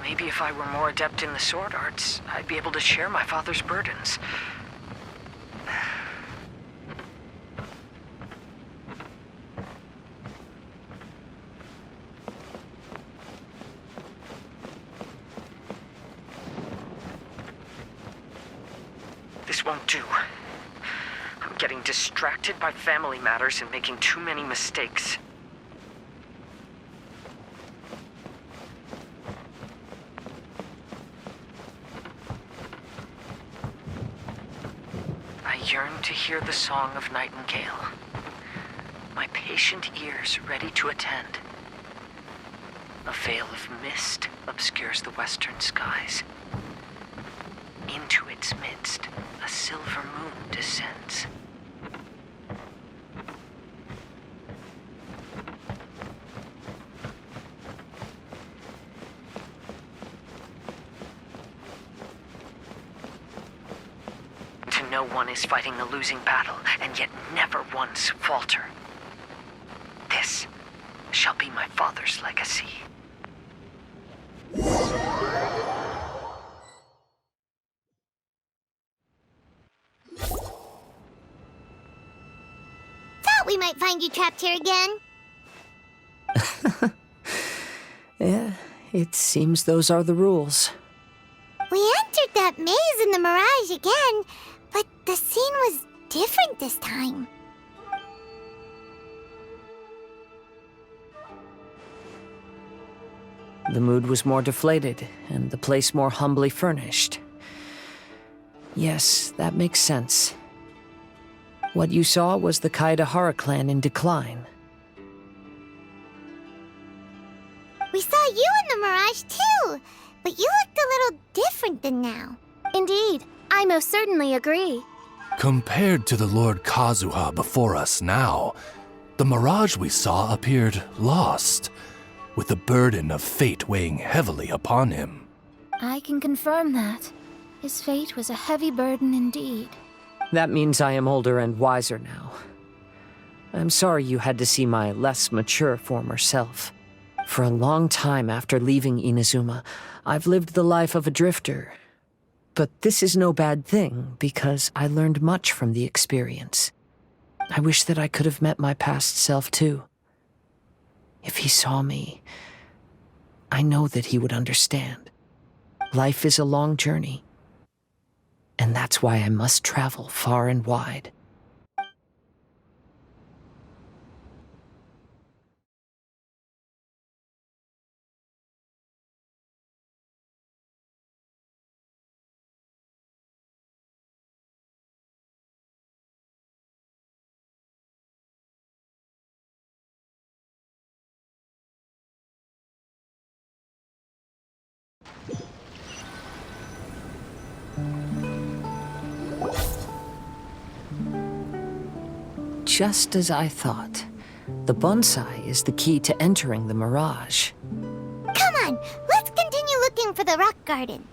Maybe if I were more adept in the sword arts, I'd be able to share my father's burdens. This won't do. I'm getting distracted by family matters and making too many mistakes. I yearn to hear the song of nightingale. My patient ears ready to attend. A veil of mist obscures the western skies. Into its midst, a silver moon descends. To know one is fighting a losing battle, and yet never once falter. This shall be my father's legacy. We might find you trapped here again. Yeah, it seems those are the rules. We entered that maze in the Mirage again, but the scene was different this time. The mood was more deflated, and the place more humbly furnished. Yes, that makes sense. What you saw was the Kaedahara clan in decline. We saw you in the Mirage too, but you looked a little different than now. Indeed, I most certainly agree. Compared to the Lord Kazuha before us now, the mirage we saw appeared lost, with the burden of fate weighing heavily upon him. I can confirm that. His fate was a heavy burden indeed. That means I am older and wiser now. I'm sorry you had to see my less mature former self. For a long time after leaving Inazuma, I've lived the life of a drifter. But this is no bad thing, because I learned much from the experience. I wish that I could have met my past self too. If he saw me, I know that he would understand. Life is a long journey. And that's why I must travel far and wide. Just as I thought. The bonsai is the key to entering the Mirage. Come on, let's continue looking for the rock garden.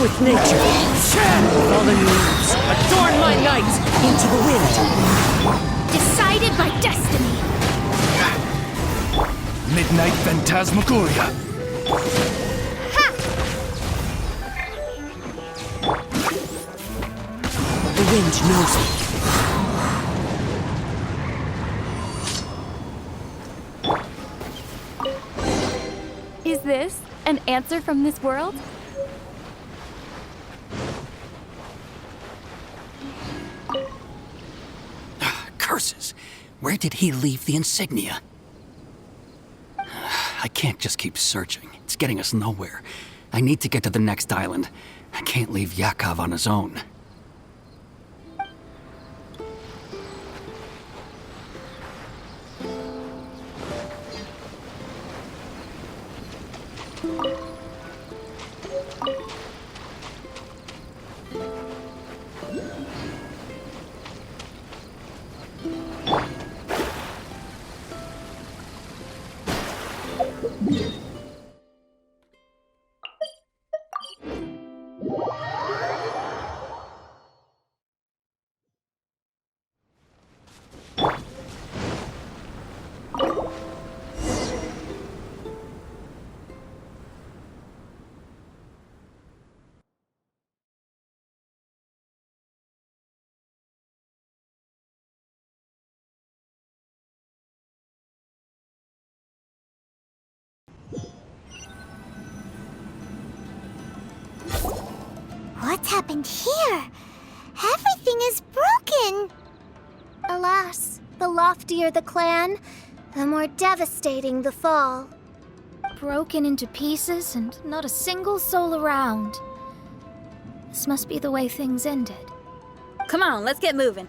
With nature. Fallen leaves, adorn my night into the wind. Decided by destiny. Midnight Phantasmagoria. Ha! The wind knows me. Is this an answer from this world? Curses! Where did he leave the insignia? I can't just keep searching. It's getting us nowhere. I need to get to the next island. I can't leave Yakov on his own. What's happened here? Everything is broken! Alas, the loftier the clan, the more devastating the fall. Broken into pieces and not a single soul around. This must be the way things ended. Come on, let's get moving.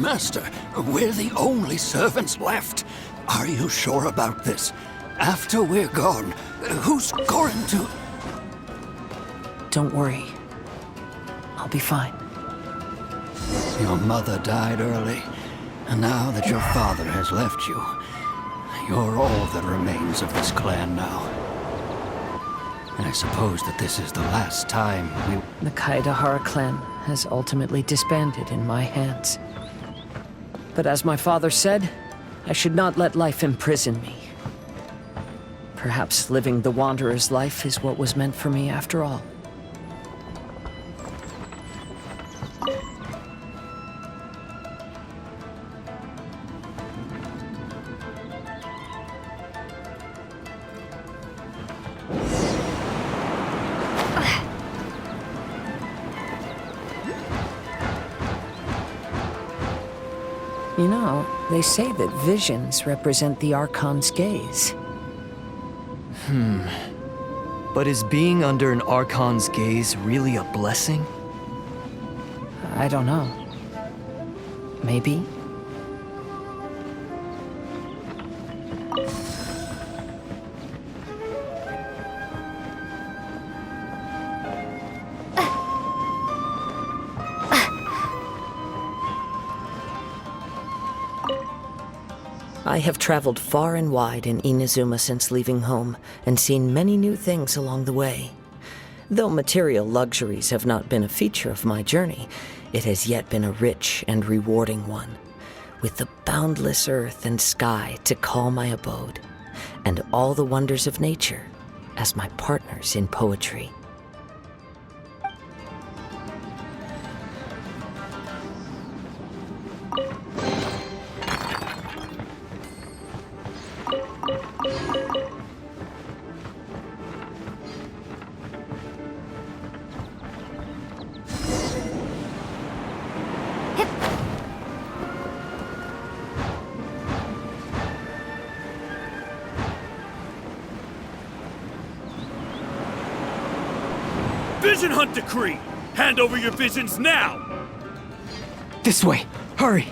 Master, we're the only servants left. Are you sure about this? After we're gone, who's going to... Don't worry. I'll be fine. Your mother died early, and now that your father has left you, you're all that remains of this clan now. And I suppose that this is the last time we... The Kaedahara clan has ultimately disbanded in my hands. But as my father said, I should not let life imprison me. Perhaps living the Wanderer's life is what was meant for me after all. You know, they say that visions represent the Archon's gaze. But is being under an Archon's gaze really a blessing? I don't know. Maybe? I have traveled far and wide in Inazuma since leaving home, and seen many new things along the way. Though material luxuries have not been a feature of my journey, it has yet been a rich and rewarding one, with the boundless earth and sky to call my abode, and all the wonders of nature as my partners in poetry. Vision Hunt Decree! Hand over your visions now! This way! Hurry!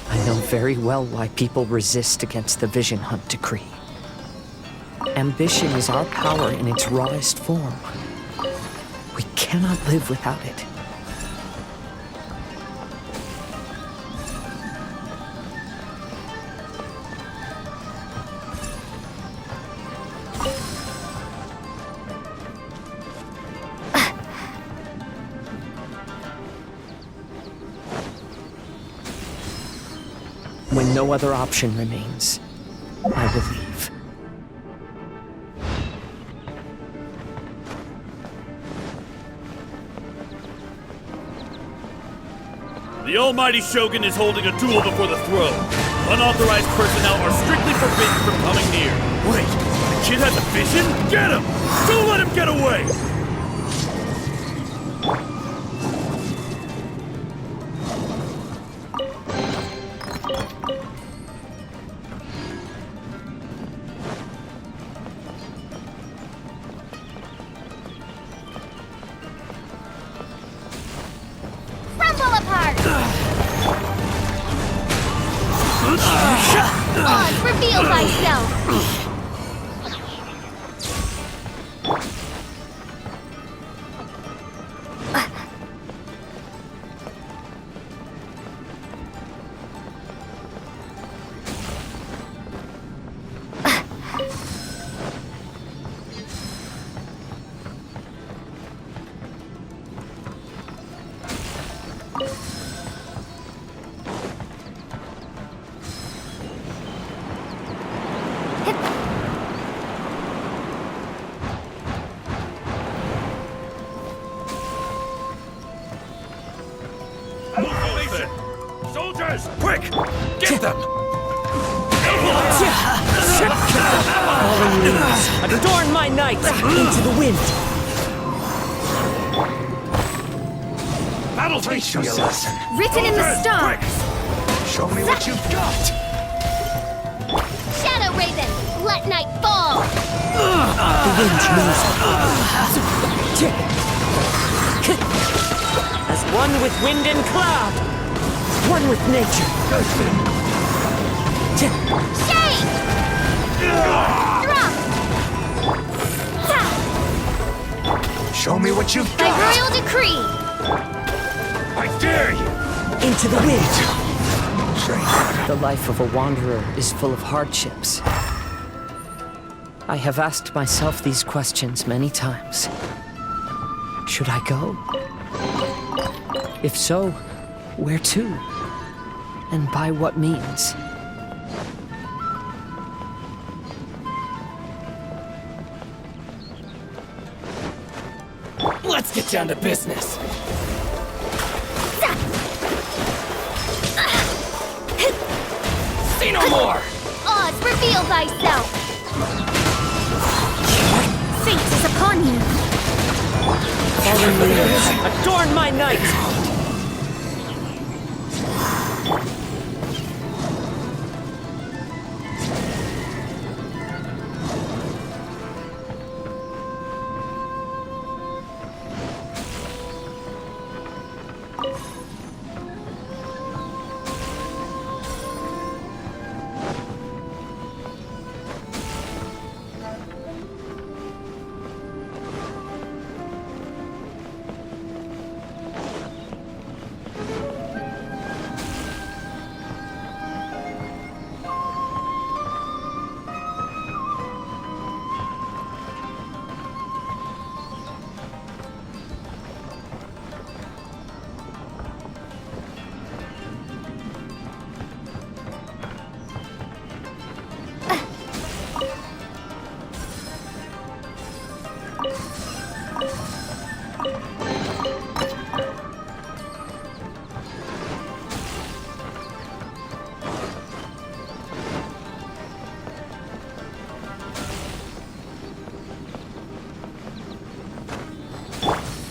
I know very well why people resist against the Vision Hunt decree. Ambition is our power in its rawest form. We cannot live without it. When no other option remains, I will leave. The Almighty Shogun is holding a duel before the throne. Unauthorized personnel are strictly forbidden from coming near. Wait, the kid has a vision? Get him! Don't let him get away! Crumble apart! Oz, reveal thyself! Soldiers, quick! Get them! Fallen leaves, adorn my night into the wind. Battle teach you a lesson. Written in the stars! Show me what you've got! Shadow Raven, let night fall! The wind moves. As one with wind and cloud, one with nature. Shake! Drop! Show me what you've By royal decree! I dare you! Into the wind! The life of a wanderer is full of hardships. I have asked myself these questions many times. Should I go? If so, where to? And by what means? Let's get down to business. See no more! Oz, reveal thyself! Fate is upon you! Fallen leaves, adorn my night!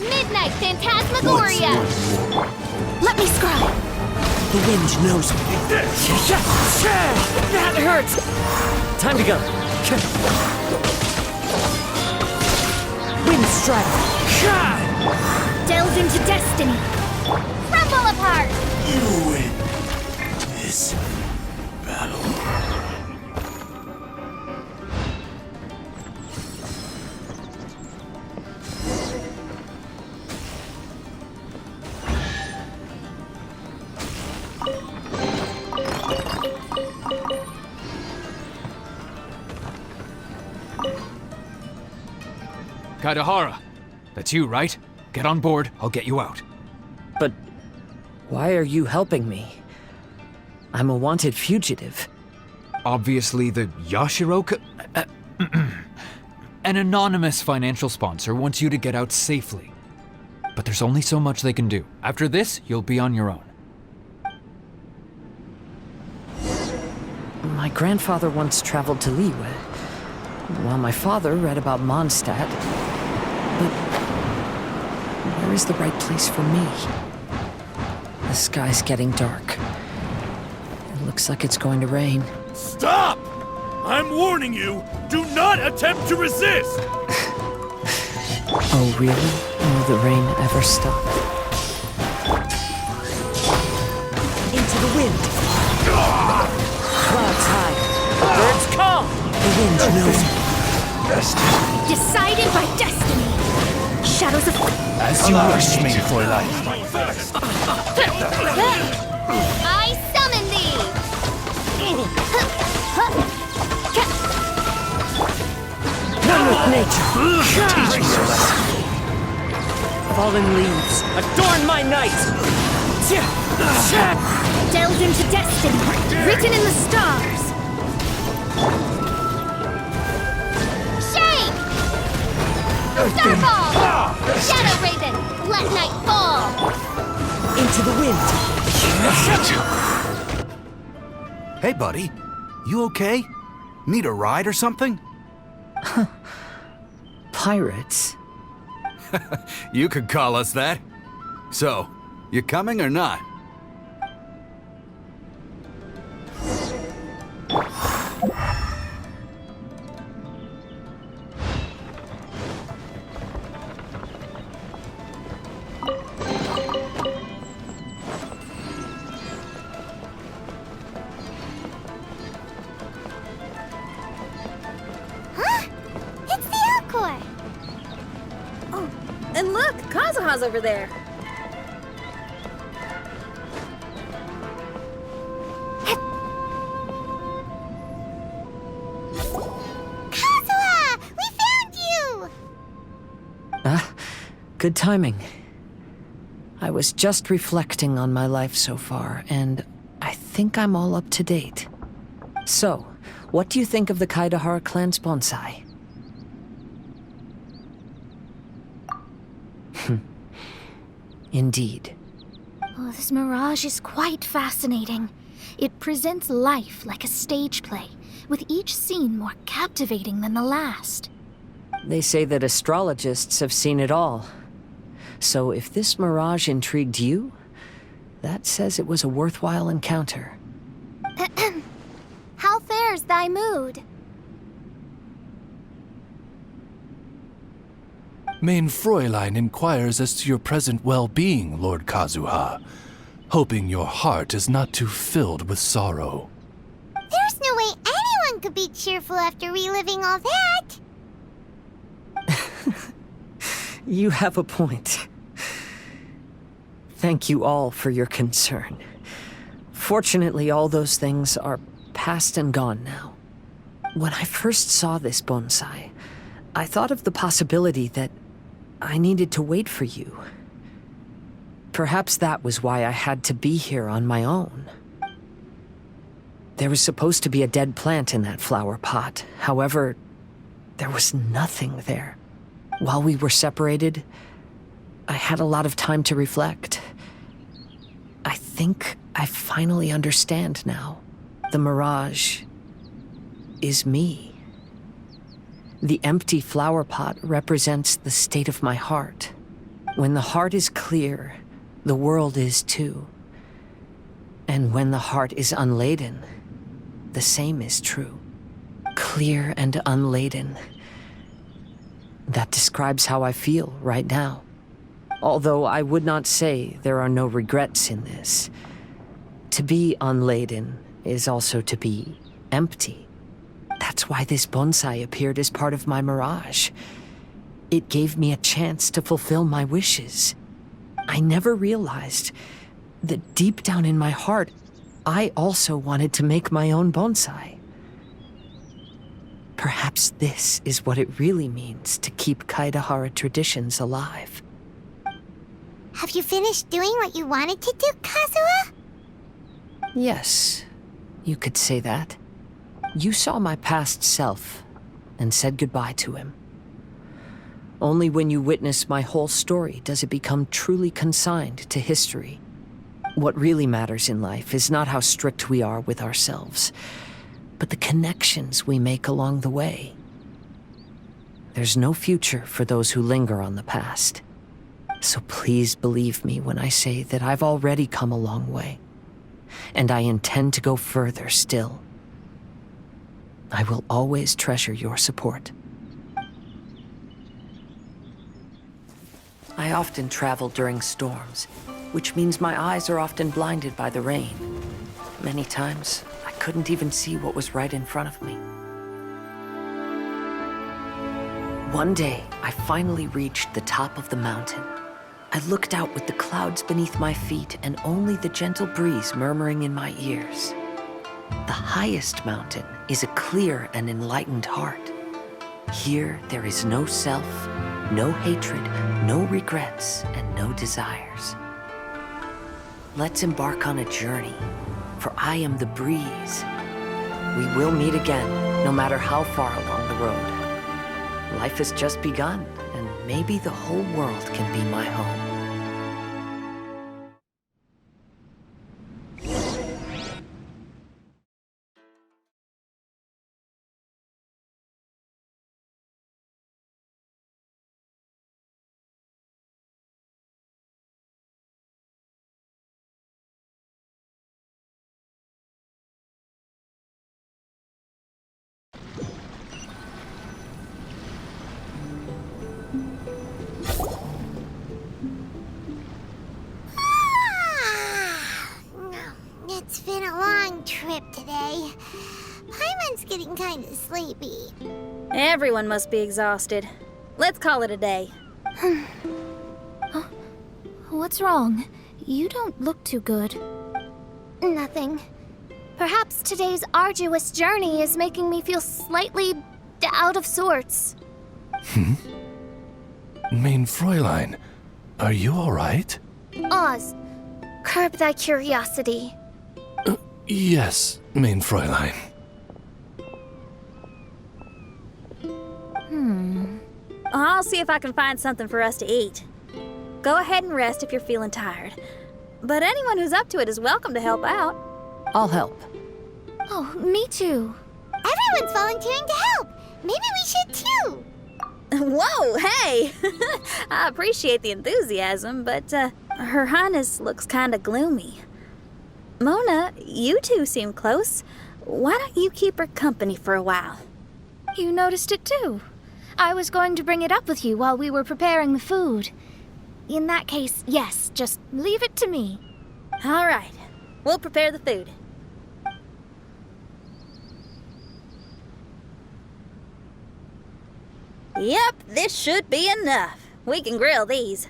Midnight Phantasmagoria! Let me scribe! The wind knows me. That hurts! Time to go. Wind strike. Delve into destiny! Crumble apart! You win this battle. Kaidahara, that's you, right? Get on board, I'll get you out. But why are you helping me? I'm a wanted fugitive. Obviously the Yashiro... An anonymous financial sponsor wants you to get out safely. But there's only so much they can do. After this, you'll be on your own. My grandfather once traveled to Liyue, while my father read about Mondstadt. But where is the right place for me? The sky's getting dark. It looks like it's going to rain. Stop! I'm warning you, do not attempt to resist! Oh, really? Will the rain ever stop? Into the wind! Clouds high, the birds call! The wind knows me. Decided by destiny! Shadows of... As you wish me for life. I summon thee! One with nature. Teach me your lesson. Fallen leaves, adorn my night! Delved into destiny, written in the stars! Shake! Starfall! Shadow Raven, let night fall! Into the wind. Hey, buddy. You okay? Need a ride or something? Pirates? You could call us that. So, you coming or not? Kazuha's over there. Kazuha! We found you! Good timing. I was just reflecting on my life so far, and I think I'm all up to date. So, what do you think of the Kaidahara clan's bonsai? Indeed. Oh, this mirage is quite fascinating. It presents life like a stage play, with each scene more captivating than the last. They say that astrologists have seen it all. So if this mirage intrigued you, that says it was a worthwhile encounter. How fares thy mood? Mein Fräulein inquires as to your present well-being, Lord Kazuha, hoping your heart is not too filled with sorrow. There's no way anyone could be cheerful after reliving all that. You have a point. Thank you all for your concern. Fortunately, all those things are past and gone now. When I first saw this bonsai, I thought of the possibility that I needed to wait for you. Perhaps that was why I had to be here on my own. There was supposed to be a dead plant in that flower pot. However, there was nothing there. While we were separated, I had a lot of time to reflect. I think I finally understand now. The mirage is me. The empty flower pot represents the state of my heart. When the heart is clear, the world is too. And when the heart is unladen, the same is true. Clear and unladen. That describes how I feel right now. Although I would not say there are no regrets in this. To be unladen is also to be empty. That's why this bonsai appeared as part of my mirage. It gave me a chance to fulfill my wishes. I never realized that deep down in my heart, I also wanted to make my own bonsai. Perhaps this is what it really means to keep Kaidahara traditions alive. Have you finished doing what you wanted to do, Kazuha? Yes, you could say that. You saw my past self and said goodbye to him. Only when you witness my whole story does it become truly consigned to history. What really matters in life is not how strict we are with ourselves, but the connections we make along the way. There's no future for those who linger on the past. So please believe me when I say that I've already come a long way, and I intend to go further still. I will always treasure your support. I often travel during storms, which means my eyes are often blinded by the rain. Many times, I couldn't even see what was right in front of me. One day, I finally reached the top of the mountain. I looked out with the clouds beneath my feet and only the gentle breeze murmuring in my ears. The highest mountain is a clear and enlightened heart. Here, there is no self, no hatred, no regrets, and no desires. Let's embark on a journey, for I am the breeze. We will meet again, no matter how far along the road. Life has just begun, and maybe the whole world can be my home. It's been a long trip today. Paimon's getting kind of sleepy. Everyone must be exhausted. Let's call it a day. What's wrong? You don't look too good. Nothing. Perhaps today's arduous journey is making me feel slightly out of sorts. Main Fräulein, are you alright? Oz, curb thy curiosity. Yes, Main Fräulein. I'll see if I can find something for us to eat. Go ahead and rest if you're feeling tired. But anyone who's up to it is welcome to help out. I'll help. Oh, me too. Everyone's volunteering to help. Maybe we should too. Whoa, hey! I appreciate the enthusiasm, but Her Highness looks kinda gloomy. Mona, you two seem close. Why don't you keep her company for a while? You noticed it too. I was going to bring it up with you while we were preparing the food. In that case, yes, just leave it to me. All right, we'll prepare the food. Yep, this should be enough. We can grill these.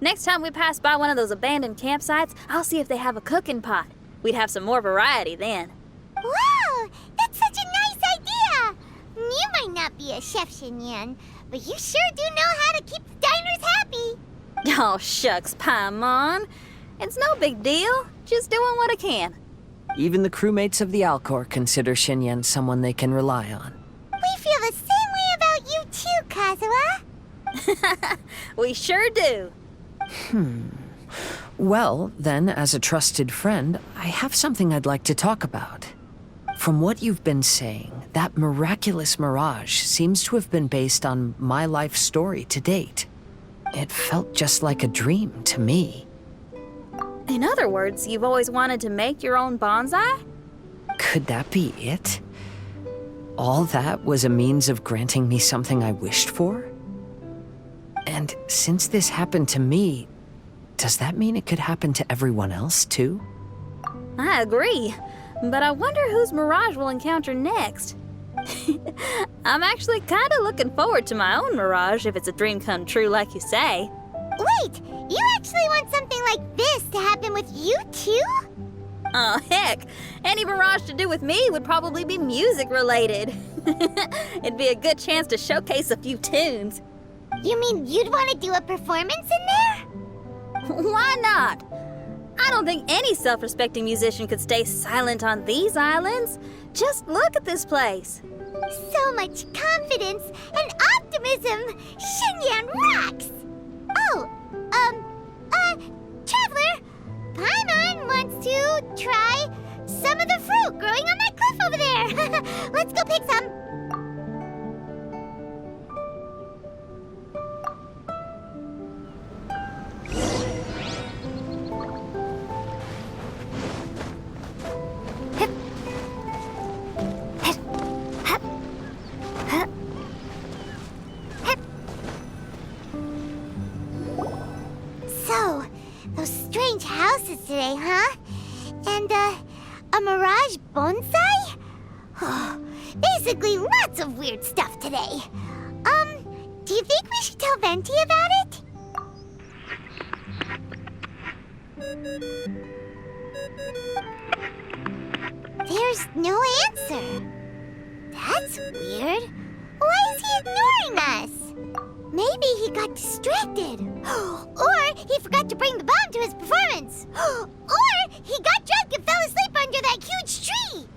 Next time we pass by one of those abandoned campsites, I'll see if they have a cooking pot. We'd have some more variety then. Wow, that's such a nice idea. You might not be a chef, Xinyan, but you sure do know how to keep the diners happy. Oh, shucks, Paimon. It's no big deal. Just doing what I can. Even the crewmates of the Alcor consider Xinyan someone they can rely on. We feel the same way about you too, Kazuha. We sure do. Well, then, as a trusted friend, I have something I'd like to talk about. From what you've been saying, that miraculous mirage seems to have been based on my life story to date. It felt just like a dream to me. In other words, you've always wanted to make your own bonsai? Could that be it? All that was a means of granting me something I wished for? And since this happened to me, does that mean it could happen to everyone else, too? I agree, but I wonder whose mirage we'll encounter next. I'm actually kind of looking forward to my own mirage if it's a dream come true like you say. Wait, you actually want something like this to happen with you too? Oh, heck. Any mirage to do with me would probably be music related. It'd be a good chance to showcase a few tunes. You mean you'd want to do a performance in there? Why not? I don't think any self-respecting musician could stay silent on these islands. Just look at this place. So much confidence and optimism! Xinyan rocks! Oh, Traveler, Paimon wants to try some of the fruit growing on that cliff over there. Let's go pick some. So, those strange houses today, huh? And, a mirage bonsai? Oh, basically lots of weird stuff today. Do you think we should tell Venti about it? There's no answer. That's weird. Why is he ignoring us? Maybe he got distracted. Or he forgot to bring the bomb to his performance. Or he got drunk and fell asleep under that huge tree.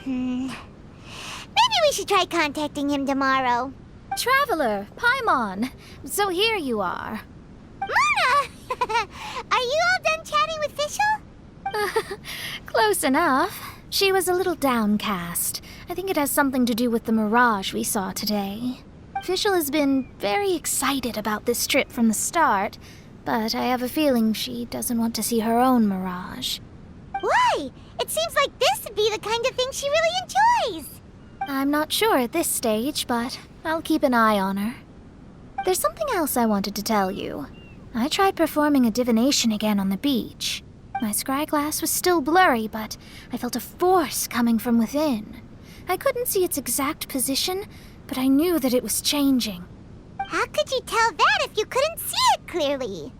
Maybe we should try contacting him tomorrow. Traveler, Paimon. So here you are. Mona! Are you all done chatting with Fischl? Close enough. She was a little downcast. I think it has something to do with the mirage we saw today. Fischl has been very excited about this trip from the start, but I have a feeling she doesn't want to see her own mirage. Why? It seems like this would be the kind of thing she really enjoys. I'm not sure at this stage, but I'll keep an eye on her. There's something else I wanted to tell you. I tried performing a divination again on the beach. My scryglass was still blurry, but I felt a force coming from within. I couldn't see its exact position, but I knew that it was changing. How could you tell that if you couldn't see it clearly?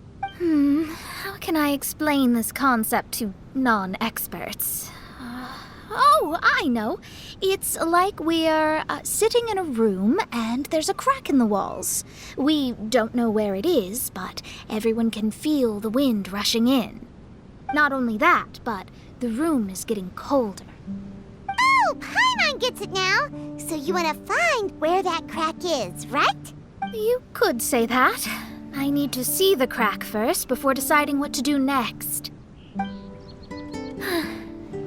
How can I explain this concept to non-experts? Oh, I know. It's like we're sitting in a room and there's a crack in the walls. We don't know where it is, but everyone can feel the wind rushing in. Not only that, but the room is getting colder. Oh, Paimon gets it now. So you want to find where that crack is, right? You could say that. I need to see the crack first before deciding what to do next.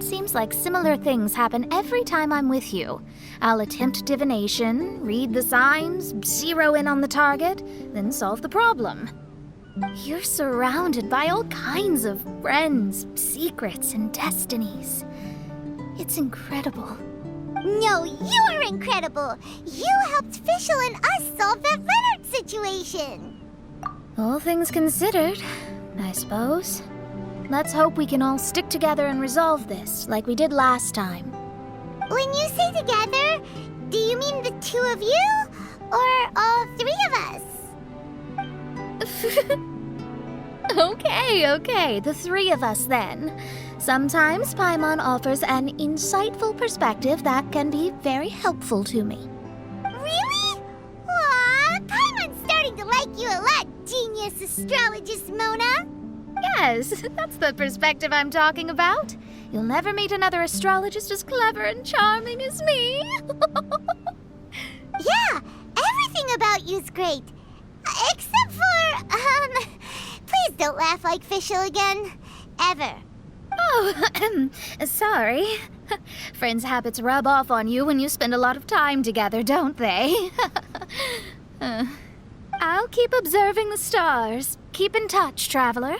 Seems like similar things happen every time I'm with you. I'll attempt divination, read the signs, zero in on the target, then solve the problem. You're surrounded by all kinds of friends, secrets, and destinies. It's incredible. No, you're incredible. You helped Fischl and us solve that Leonard situation. All things considered, I suppose. Let's hope we can all stick together and resolve this, like we did last time. When you say together, do you mean the two of you? Or all three of us? Okay, the three of us then. Sometimes Paimon offers an insightful perspective that can be very helpful to me. Really? Aw, Paimon's starting to like you a lot, genius astrologist Mona. Yes, that's the perspective I'm talking about. You'll never meet another astrologist as clever and charming as me. Yeah, everything about you's great. Except for, please don't laugh like Fischl again. Ever. Oh, sorry. Friends' habits rub off on you when you spend a lot of time together, don't they? I'll keep observing the stars. Keep in touch, traveler.